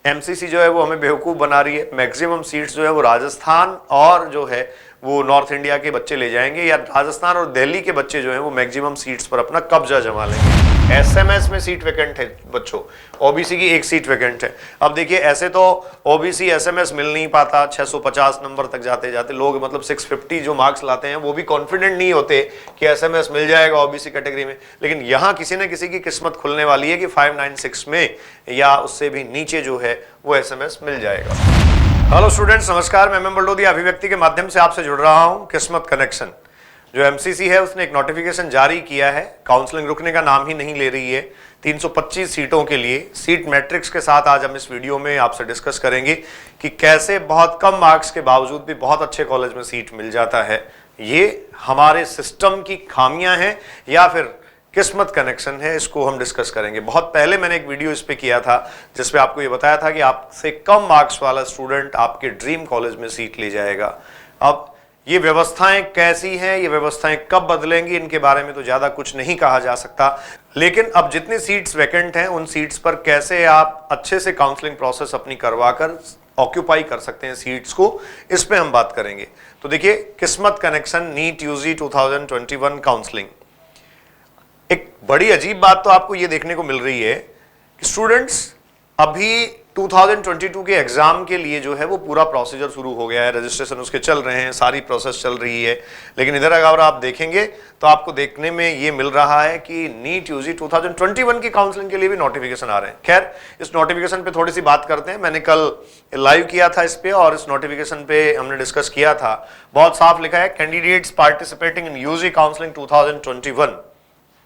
MCC जो है वो हमें बेवकूफ़ बना रही है। मैक्सिमम सीट्स जो है वो राजस्थान और जो है वो नॉर्थ इंडिया के बच्चे ले जाएंगे, या राजस्थान और दिल्ली के बच्चे जो हैं वो मैक्सिमम सीट्स पर अपना कब्जा जमा लेंगे। एसएमएस में सीट वैकेंट है बच्चों, ओबीसी की एक सीट वैकेंट है। अब देखिए ऐसे तो ओबीसी एसएमएस मिल नहीं पाता, 650 नंबर तक जाते जाते लोग मतलब 650 जो मार्क्स लाते हैं वो भी कॉन्फिडेंट नहीं होते कि एसएमएस मिल जाएगा ओबीसी कैटेगरी में। लेकिन यहाँ किसी न किसी की किस्मत खुलने वाली है कि 596 में या उससे भी नीचे जो है वो एसएमएस मिल जाएगा। हेलो स्टूडेंट्स, नमस्कार। मैं बलडोदिया अभिव्यक्ति के माध्यम से आपसे जुड़ रहा हूं। किस्मत कनेक्शन जो एमसीसी है उसने एक नोटिफिकेशन जारी किया है। काउंसलिंग रुकने का नाम ही नहीं ले रही है। 325 सीटों के लिए सीट मैट्रिक्स के साथ आज हम इस वीडियो में आपसे डिस्कस करेंगे कि कैसे बहुत कम मार्क्स के बावजूद भी बहुत अच्छे कॉलेज में सीट मिल जाता है। ये हमारे सिस्टम की खामियां हैं या फिर किस्मत कनेक्शन है, इसको हम डिस्कस करेंगे। बहुत पहले मैंने एक वीडियो इस पे किया था जिसपे आपको ये बताया था कि आपसे कम मार्क्स वाला स्टूडेंट आपके ड्रीम कॉलेज में सीट ले जाएगा। अब ये व्यवस्थाएं कैसी हैं, ये व्यवस्थाएं कब बदलेंगी, इनके बारे में तो ज़्यादा कुछ नहीं कहा जा सकता। लेकिन अब जितनी सीट्स वैकेंट हैं उन सीट्स पर कैसे आप अच्छे से काउंसलिंग प्रोसेस अपनी करवा कर ऑक्यूपाई कर सकते हैं सीट्स को, इस पे हम बात करेंगे। तो देखिए, किस्मत कनेक्शन नीट यूजी 2021 काउंसलिंग। एक बड़ी अजीब बात तो आपको ये देखने को मिल रही है कि स्टूडेंट्स अभी 2022 के एग्जाम के लिए जो है वो पूरा प्रोसीजर शुरू हो गया है, रजिस्ट्रेशन उसके चल रहे हैं, सारी प्रोसेस चल रही है। लेकिन इधर अगर आप देखेंगे तो आपको देखने में ये मिल रहा है कि नीट यूजी 2021 की काउंसलिंग के लिए भी नोटिफिकेशन आ रहे हैं। खैर, इस नोटिफिकेशन पे थोड़ी सी बात करते हैं। मैंने कल लाइव किया था इस पे और इस नोटिफिकेशन पे हमने डिस्कस किया था। बहुत साफ लिखा है, candidates participating in UG counselling 2021,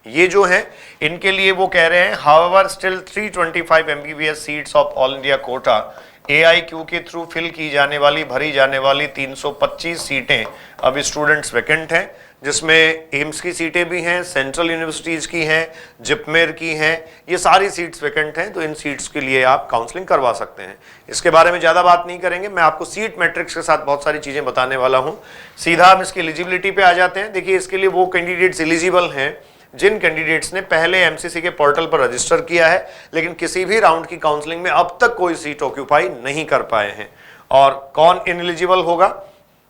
ये जो है इनके लिए वो कह रहे हैं however still 325 MBBS seats of all India quota AIQ के थ्रू फिल की जाने वाली भरी जाने वाली 325 सीटें अब स्टूडेंट्स वैकेंट हैं, जिसमें एम्स की सीटें भी हैं, सेंट्रल यूनिवर्सिटीज की हैं, जिपमेर की हैं। ये सारी सीट्स वैकेंट हैं, तो इन सीट्स के लिए आप काउंसलिंग करवा सकते हैं। इसके बारे में ज़्यादा बात नहीं करेंगे, मैं आपको सीट मैट्रिक्स के साथ बहुत सारी चीज़ें बताने वाला हूँ। सीधा हम इसकी एलिजिबिलिटी पे आ जाते हैं। देखिए, इसके लिए वो कैंडिडेट्स एलिजिबल हैं जिन कैंडिडेट्स ने पहले एमसीसी के पोर्टल पर रजिस्टर किया है लेकिन किसी भी राउंड की काउंसलिंग में अब तक कोई सीट ऑक्यूपाई नहीं कर पाए हैं। और कौन इनएलिजिबल होगा?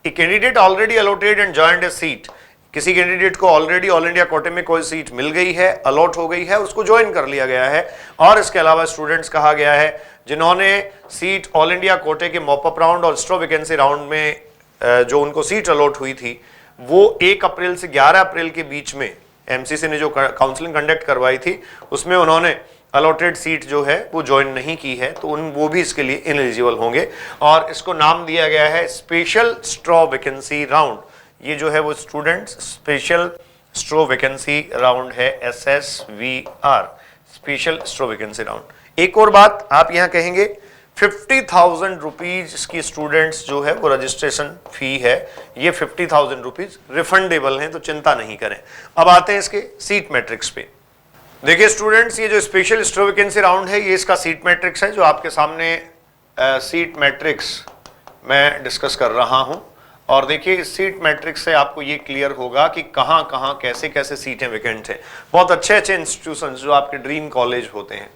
A candidate already allotted and joined A seat. किसी कैंडिडेट को ऑलरेडी ऑल इंडिया कोटे में कोई सीट मिल गई है, अलॉट हो गई है, उसको ज्वाइन कर लिया गया है। और इसके अलावा स्टूडेंट्स कहा गया है जिन्होंने सीट ऑल इंडिया कोटे के मॉपअप राउंड और स्ट्रो वैकेंसी राउंड में जो उनको सीट अलॉट हुई थी वो 1 अप्रैल से 11 अप्रैल के बीच में एमसीसी ने जो काउंसलिंग कंडक्ट करवाई थी उसमें उन्होंने अलॉटेड सीट जो है वो ज्वाइन नहीं की है, तो वो भी इसके लिए इनएलिजिबल होंगे। और इसको नाम दिया गया है स्पेशल स्ट्रो वैकेंसी राउंड। ये जो है वो students special stray vacancy round है, SSVR, special stray vacancy round. एक और बात आप यहाँ कहेंगे, 50,000 रुपीज की स्टूडेंट्स जो है वो रजिस्ट्रेशन फी है, ये 50,000 रुपीज रिफंडेबल हैं, तो चिंता नहीं करें। अब आते हैं इसके सीट मैट्रिक्स पे। देखिए स्टूडेंट्स, ये जो स्पेशल स्ट्रो वैकेंसी राउंड है ये इसका सीट मैट्रिक्स है, जो आपके सामने सीट मैट्रिक्स मैं डिस्कस कर रहा हूं। और देखिए, इस सीट मैट्रिक्स से आपको ये क्लियर होगा कि कहां कहां कैसे कैसे सीटें वैकेंट हैं। बहुत अच्छे अच्छे इंस्टीट्यूशन जो आपके ड्रीम कॉलेज होते हैं।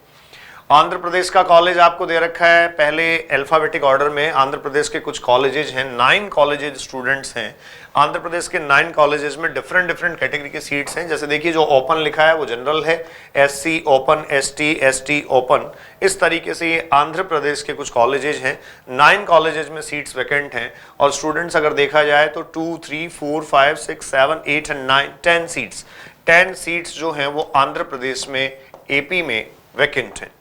आंध्र प्रदेश का कॉलेज आपको दे रखा है पहले अल्फाबेटिक ऑर्डर में। आंध्र प्रदेश के कुछ कॉलेजेस हैं, 9 कॉलेजेस स्टूडेंट्स हैं। आंध्र प्रदेश के 9 कॉलेजेस में डिफरेंट कैटेगरी के सीट्स हैं। जैसे देखिए, जो ओपन लिखा है वो जनरल है, SC open, ST ST open. इस तरीके से ये आंध्र प्रदेश के कुछ कॉलेजेस हैं। 9 कॉलेजेस में सीट्स वैकेंट हैं और स्टूडेंट्स अगर देखा जाए तो 2, 3, 4, 5, 6, 7, 8 एंड 9, 10 सीट्स जो हैं वो आंध्र प्रदेश में, AP में वैकेंट हैं।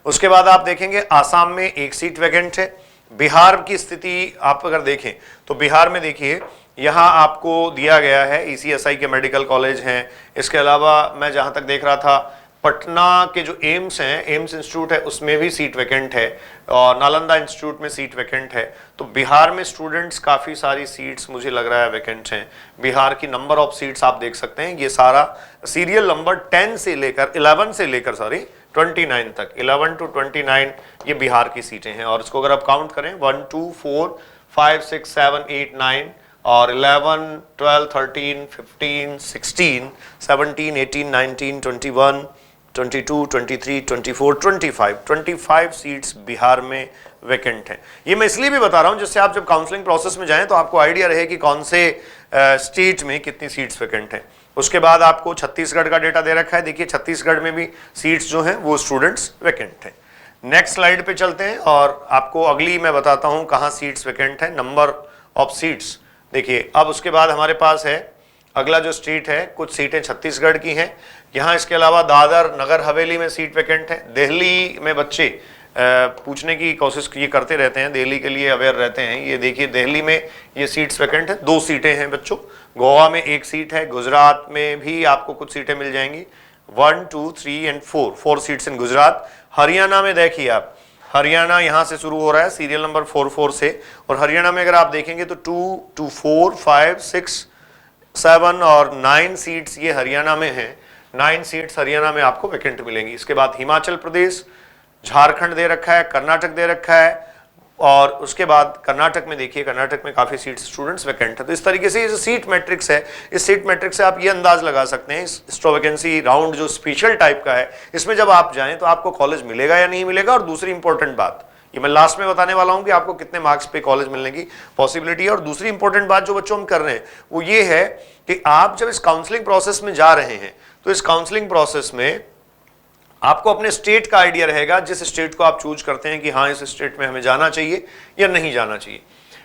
उसके बाद आप देखेंगे आसाम में 1 सीट वैकेंट है। बिहार की स्थिति आप अगर देखें तो बिहार में देखिए, यहाँ आपको दिया गया है ECSI के मेडिकल कॉलेज हैं। इसके अलावा मैं जहाँ तक देख रहा था पटना के जो एम्स हैं, एम्स इंस्टीट्यूट है, उसमें भी सीट वैकेंट है और नालंदा इंस्टीट्यूट में सीट वैकेंट है। तो बिहार में स्टूडेंट्स काफ़ी सारी सीट्स मुझे लग रहा है वैकेंट हैं। बिहार की नंबर ऑफ सीट्स आप देख सकते हैं, ये सारा सीरियल नंबर 11 से लेकर 29 तक, 11 to 29 ये बिहार की सीटें हैं। और इसको अगर आप काउंट करें 1, 2, 4, 5, 6, 7, 8, 9 और 11, 12, 13, 15, 16, 17, 18, 19, 21, 22, 23, 24, 25 सीट्स बिहार में वैकेंट हैं। ये मैं इसलिए भी बता रहा हूं जिससे आप जब काउंसलिंग प्रोसेस में जाएं तो आपको आइडिया रहे कि कौन से स्टेट में कितनी सीट्स वैकेंट हैं। उसके बाद आपको छत्तीसगढ़ का डेटा दे रखा है। देखिए छत्तीसगढ़ में भी सीट्स जो हैं वो स्टूडेंट्स वैकेंट हैं। नेक्स्ट स्लाइड पे चलते हैं और आपको अगली मैं बताता हूं कहां सीट्स वैकेंट है, नंबर ऑफ सीट्स। देखिए अब उसके बाद हमारे पास है अगला जो स्टेट है, कुछ सीटें छत्तीसगढ़ की हैं यहाँ। इसके अलावा दादर नगर हवेली में सीट वैकेंट है। दिल्ली में बच्चे पूछने की कोशिश ये करते रहते हैं, दिल्ली के लिए अवेयर रहते हैं। ये देखिए दिल्ली में ये सीट्स वैकेंट है, 2 सीटें हैं बच्चों। गोवा में 1 सीट है, गुजरात में भी आपको कुछ सीटें मिल जाएंगी, 1, 2, 3 and 4 seats in Gujarat. Haryana में देखिए आप, हरियाणा यहाँ से शुरू हो रहा है सीरियल नंबर 44 से, और हरियाणा में अगर आप देखेंगे तो 2, 4, 5, 6, 7 और 9 सीट्स ये हरियाणा में हैं। 9 सीट्स हरियाणा में आपको वैकेंट मिलेंगी। इसके बाद हिमाचल प्रदेश, झारखंड दे रखा है, कर्नाटक दे रखा है, और उसके बाद कर्नाटक में देखिए, कर्नाटक में काफी सीट स्टूडेंट्स वैकेंट है। तो इस तरीके से ये जो सीट मैट्रिक्स है, इस सीट मैट्रिक्स से आप ये अंदाज लगा सकते हैं स्ट्रो वैकेंसी राउंड जो स्पेशल टाइप का है, इसमें जब आप जाएं तो आपको कॉलेज मिलेगा या नहीं मिलेगा। और दूसरी इंपॉर्टेंट बात ये मैं लास्ट में बताने वाला हूं कि आपको कितने मार्क्स पे कॉलेज मिलने की पॉसिबिलिटी है। और दूसरी इंपॉर्टेंट बात जो बच्चों हम कर रहे हैं वो ये है कि आप जब इस काउंसलिंग प्रोसेस में जा रहे हैं तो इस काउंसलिंग प्रोसेस में आपको अपने स्टेट का आइडिया रहेगा, जिस स्टेट को आप चूज करते हैं कि हाँ इस स्टेट में हमें जाना चाहिए या नहीं जाना चाहिए।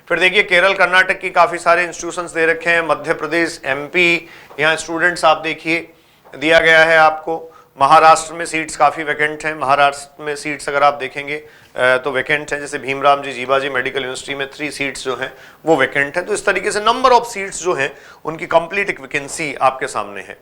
फिर देखिए केरल कर्नाटक की काफी सारे इंस्टीट्यूशंस दे रखे हैं, मध्य प्रदेश, एमपी, यहाँ स्टूडेंट्स आप देखिए दिया गया है आपको। महाराष्ट्र में सीट्स काफी वैकेंट हैं। महाराष्ट्र में सीट्स अगर आप देखेंगे तो वैकेंट है, जैसे भीमराव जी जीवाजी मेडिकल यूनिवर्सिटी में 3 सीट्स जो हैं वो वैकेंट है। तो इस तरीके से नंबर ऑफ सीट्स जो हैं उनकी कंप्लीट एक वैकेंसी आपके सामने है।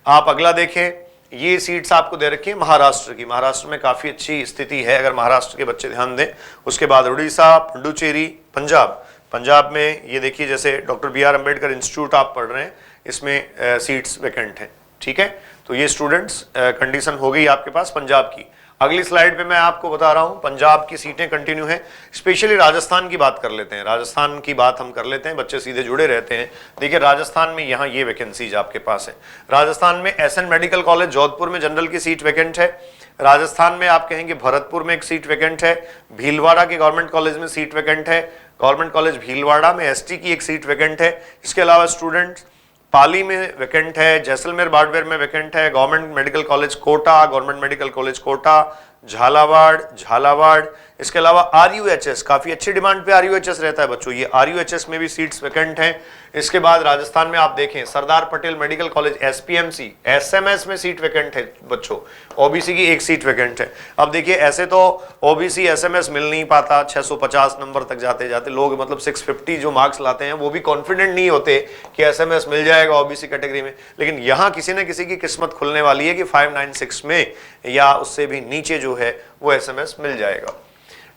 आप अगला देखें, ये सीट्स आपको दे रखी है महाराष्ट्र की। महाराष्ट्र में काफी अच्छी स्थिति है अगर महाराष्ट्र के बच्चे ध्यान दें। उसके बाद उड़ीसा, पुडुचेरी, पंजाब में ये देखिए जैसे doctor B R Ambedkar institute आप पढ़ रहे हैं, इसमें सीट्स वैकेंट हैं। ठीक है, तो ये स्टूडेंट्स कंडीशन हो गई आपके पास पंजाब की। अगली स्लाइड पे मैं आपको बता रहा हूं पंजाब की सीटें कंटिन्यू हैं। स्पेशली राजस्थान की बात कर लेते हैं, राजस्थान की बात हम कर लेते हैं, बच्चे सीधे जुड़े रहते हैं। देखिए राजस्थान में यहाँ ये वैकेंसीज आपके पास है। राजस्थान में एसएन मेडिकल कॉलेज जोधपुर में जनरल की सीट वैकेंट है। राजस्थान में आप कहेंगे भरतपुर में एक सीट वैकेंट है। भीलवाड़ा के गवर्नमेंट कॉलेज में सीट वैकेंट है। गवर्नमेंट कॉलेज भीलवाड़ा में एसटी की एक सीट वैकेंट है। इसके अलावा स्टूडेंट्स पाली में वैकेंट है, जैसलमेर बाड़मेर में वैकेंट है, government medical college Kota, government medical college Kota, Jhalawar. इसके अलावा आरयूएचएस, काफी अच्छी डिमांड पे आरयूएचएस रहता है बच्चों, ये आरयूएचएस में भी सीट्स वैकेंट हैं। इसके बाद राजस्थान में आप देखें Sardar Patel medical college एसपीएमसी, SMS में सीट वैकेंट है बच्चों, ओबीसी की एक सीट वैकेंट है। अब देखिए ऐसे तो ओबीसी एसएमएस मिल नहीं पाता, 650 नंबर तक जाते जाते लोग मतलब 650 जो मार्क्स लाते हैं वो भी कॉन्फिडेंट नहीं होते कि एसएमएस मिल जाएगा ओबीसी कैटेगरी में। लेकिन यहाँ किसी न किसी की किस्मत खुलने वाली है कि 596 में या उससे भी नीचे जो है वो एसएमएस मिल जाएगा।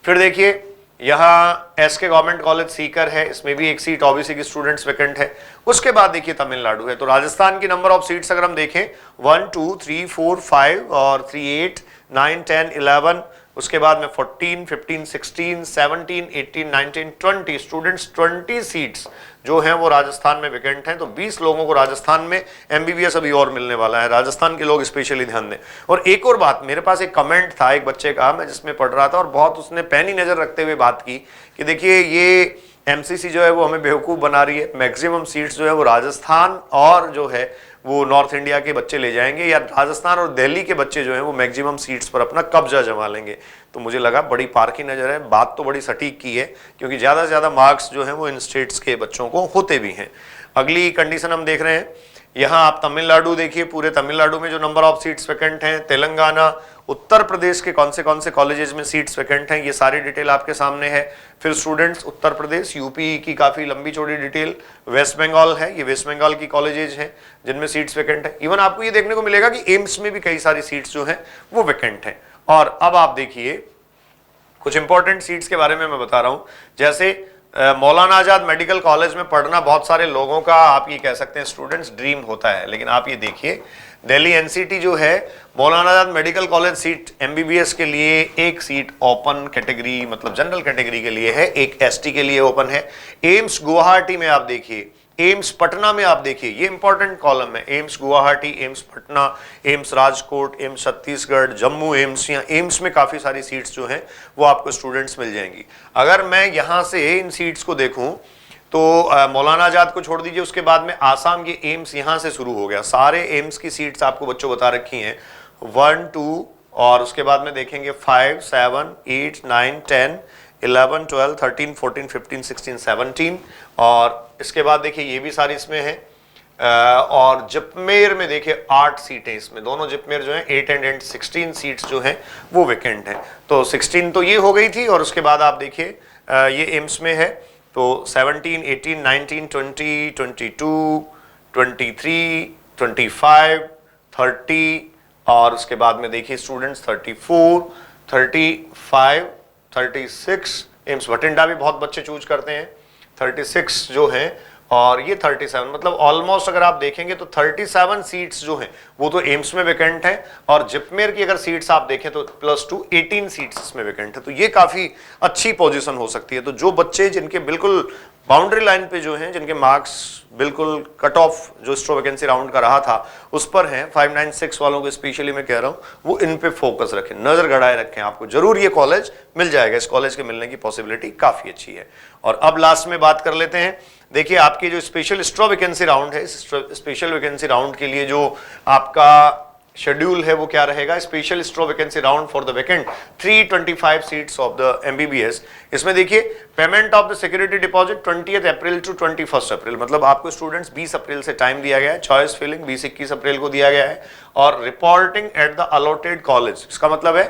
फिर देखिए यहाँ एसके गवर्नमेंट कॉलेज सीकर है, इसमें भी एक सीट ओबीसी की स्टूडेंट्स वैकेंट है। उसके बाद देखिए तमिलनाडु है। तो राजस्थान की नंबर ऑफ सीट्स अगर हम देखें 1, 2, 3, 4, 5 और 3, 8, 9, 10, 11, उसके बाद में 14, 15, 16, 17, 18, 19, 20 स्टूडेंट्स 20 सीट्स जो हैं वो राजस्थान में वैकेंट हैं। तो 20 लोगों को राजस्थान में एमबीबीएस अभी और मिलने वाला है। राजस्थान के लोग स्पेशली ध्यान दें। और एक और बात, मेरे पास एक कमेंट था एक बच्चे का, मैं जिसमें पढ़ रहा था और बहुत उसने पैनी नजर रखते हुए बात की कि देखिए ये एमसीसी जो है वो हमें बेवकूफ़ बना रही है, मैक्सिमम सीट्स जो है वो राजस्थान और जो है वो नॉर्थ इंडिया के बच्चे ले जाएंगे, या राजस्थान और दिल्ली के बच्चे जो हैं वो मैक्सिमम सीट्स पर अपना कब्जा जमा लेंगे। तो मुझे लगा बड़ी पारखी नज़र है, बात तो बड़ी सटीक की है, क्योंकि ज़्यादा से ज़्यादा मार्क्स जो हैं वो इन स्टेट्स के बच्चों को होते भी हैं। अगली कंडीशन हम देख रहे हैं, यहाँ आप तमिलनाडु देखिए, पूरे तमिलनाडु में जो नंबर ऑफ सीट्स वैकेंट हैं, तेलंगाना, उत्तर प्रदेश के कौन से कॉलेजेस में सीट्स वैकेंट हैं, ये सारी डिटेल आपके सामने है। फिर स्टूडेंट्स उत्तर प्रदेश, यूपी की काफ़ी लंबी चौड़ी डिटेल, वेस्ट बंगाल है, ये वेस्ट बंगाल की कॉलेजेस हैं जिनमें सीट्स वैकेंट है। इवन आपको ये देखने को मिलेगा कि एम्स में भी कई सारी सीट्स जो हैं वो वैकेंट हैं। और अब आप देखिए कुछ इंपॉर्टेंट सीट्स के बारे में मैं बता रहा हूँ, जैसे मौलाना आजाद मेडिकल कॉलेज में पढ़ना बहुत सारे लोगों का, आप ये कह सकते हैं स्टूडेंट्स ड्रीम होता है। लेकिन आप ये देखिए दिल्ली एनसीटी जो है, Maulana Azad medical college seat MBBS के लिए एक सीट ओपन कैटेगरी मतलब जनरल कैटेगरी के लिए है, एक एसटी के लिए ओपन है। एम्स गुवाहाटी में आप देखिए एम्स पटना में आप देखिए, ये इंपॉर्टेंट कॉलम है, AIIMS Guwahati, AIIMS Patna, AIIMS Rajkot, AIIMS Chhattisgarh, Jammu AIIMS, या एम्स में काफी सारी सीट्स जो हैं वो आपको स्टूडेंट्स मिल जाएंगी। अगर मैं यहां से इन सीट्स को देखूं तो मौलाना आजाद को छोड़ दीजिए, उसके बाद में आसाम, ये एम्स यहां से शुरू हो गया, सारे एम्स की सीट्स आपको बच्चों बता रखी हैं 1, 2 और उसके बाद में देखेंगे 5, 7, 8, 9, 10, 11, 12, 13, 14, 15, 16, 17 और इसके बाद देखिए ये भी सारी इसमें है। और जिपमेर में देखिए 8 सीटें इसमें, दोनों जिपमेर जो है 8 एंड 16 सीट्स जो हैं वो वैकेंट हैं। तो 16 तो ये हो गई थी और उसके बाद आप देखिए ये एम्स में है तो 17, 18, 19, 20, 22, 23, 25, 30 और उसके बाद में देखिए स्टूडेंट्स 34, 35, 36, एम्स भटिंडा भी बहुत बच्चे चूज करते हैं, 36 जो हैं और ये 37, मतलब ऑलमोस्ट अगर आप देखेंगे तो 37 सीट्स जो हैं वो तो एम्स में वैकेंट है और जिपमेर की अगर सीट्स आप देखें तो +2 18 सीट्स इसमें वैकेंट है। तो ये काफी अच्छी पोजीशन हो सकती है। तो जो बच्चे जिनके बिल्कुल बाउंड्री लाइन पे जो हैं, जिनके मार्क्स बिल्कुल कट ऑफ जो स्ट्रो वैकेंसी राउंड का रहा था उस पर हैं, 596 वालों को स्पेशली मैं कह रहा हूं, वो इन पे फोकस रखें, नजर गड़ाए रखें, आपको जरूर ये कॉलेज मिल जाएगा। इस कॉलेज के मिलने की पॉसिबिलिटी काफी अच्छी है। और अब लास्ट में बात कर लेते हैं, देखिए आपकी जो स्पेशल स्ट्रो वैकेंसी राउंड है, स्पेशल वैकेंसी राउंड के लिए जो आपका शेड्यूल है वो क्या रहेगा, special stray vacancy round for the vacant 325 seats of the MBBS. इसमें देखिए payment of the security deposit 20 April to 21 अप्रैल, मतलब आपको स्टूडेंट्स 20 अप्रैल से टाइम दिया गया है, चॉइस फिलिंग 20-21 अप्रैल को दिया गया है और reporting at the allotted college. इसका मतलब है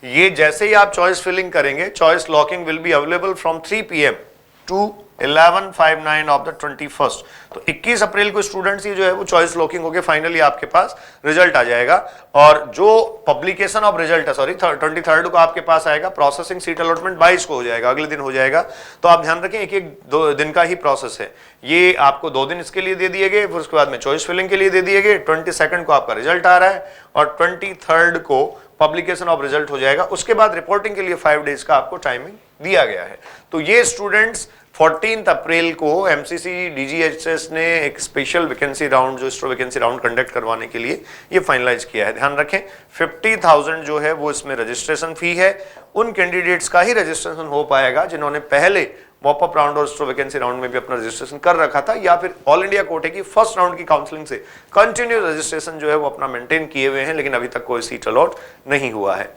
ये जैसे ही आप चॉइस फिलिंग करेंगे, choice locking will be available from 3 PM to 11:59 of the 21st। तो 21 अप्रैल को स्टूडेंट्स ये जो है वो चॉइस लॉकिंग होके फाइनली आपके पास रिजल्ट आ जाएगा और जो पब्लिकेशन ऑफ रिजल्ट है, सॉरी 23rd को आपके पास आएगा, प्रोसेसिंग सीट अलॉटमेंट 22 को हो जाएगा, अगले दिन हो जाएगा। तो आप ध्यान रखें, एक 2 दिन का ही प्रोसेस है, ये आपको 2 दिन इसके लिए दे दिए गए, फिर उसके बाद में चॉइस फिलिंग के लिए दे दिए गए, 22nd को आपका रिजल्ट आ रहा है और 23rd को पब्लिकेशन ऑफ रिजल्ट हो जाएगा। उसके बाद रिपोर्टिंग के लिए 5 डेज का आपको टाइमिंग दिया गया है। तो ये स्टूडेंट्स 14 अप्रैल को एमसीसी डीजीएचएस ने एक स्पेशल वैकेंसी राउंड, जो स्ट्रो वैकेंसी राउंड कंडक्ट करवाने के लिए ये फाइनलाइज किया है। ध्यान रखें 50,000 जो है वो इसमें रजिस्ट्रेशन फी है, उन कैंडिडेट्स का ही रजिस्ट्रेशन हो पाएगा जिन्होंने पहले मॉपअप राउंड और स्ट्रो वैकेंसी राउंड में भी अपना रजिस्ट्रेशन कर रखा था या फिर ऑल इंडिया कोटे की फर्स्ट राउंड की काउंसलिंग से कंटिन्यू रजिस्ट्रेशन जो है वो अपना मेंटेन किए हुए हैं, लेकिन अभी तक कोई सीट अलॉट नहीं हुआ है।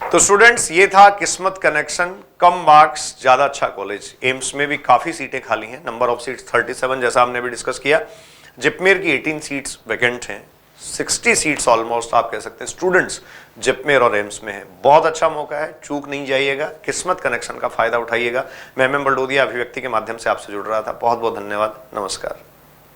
तो स्टूडेंट्स ये था किस्मत कनेक्शन, कम मार्क्स ज्यादा अच्छा कॉलेज। एम्स में भी काफी सीटें खाली हैं, नंबर ऑफ सीट्स 37 जैसा हमने भी डिस्कस किया। जिपमेर की 18 सीट्स वैकेंट हैं, 60 सीट्स ऑलमोस्ट आप कह सकते हैं स्टूडेंट्स जिपमेर और एम्स में है। बहुत अच्छा मौका है, चूक नहीं जाइएगा, किस्मत कनेक्शन का फायदा उठाइएगा। मैं MM बलडोदिया अभिव्यक्ति के माध्यम से आपसे जुड़ रहा था। बहुत बहुत धन्यवाद, नमस्कार।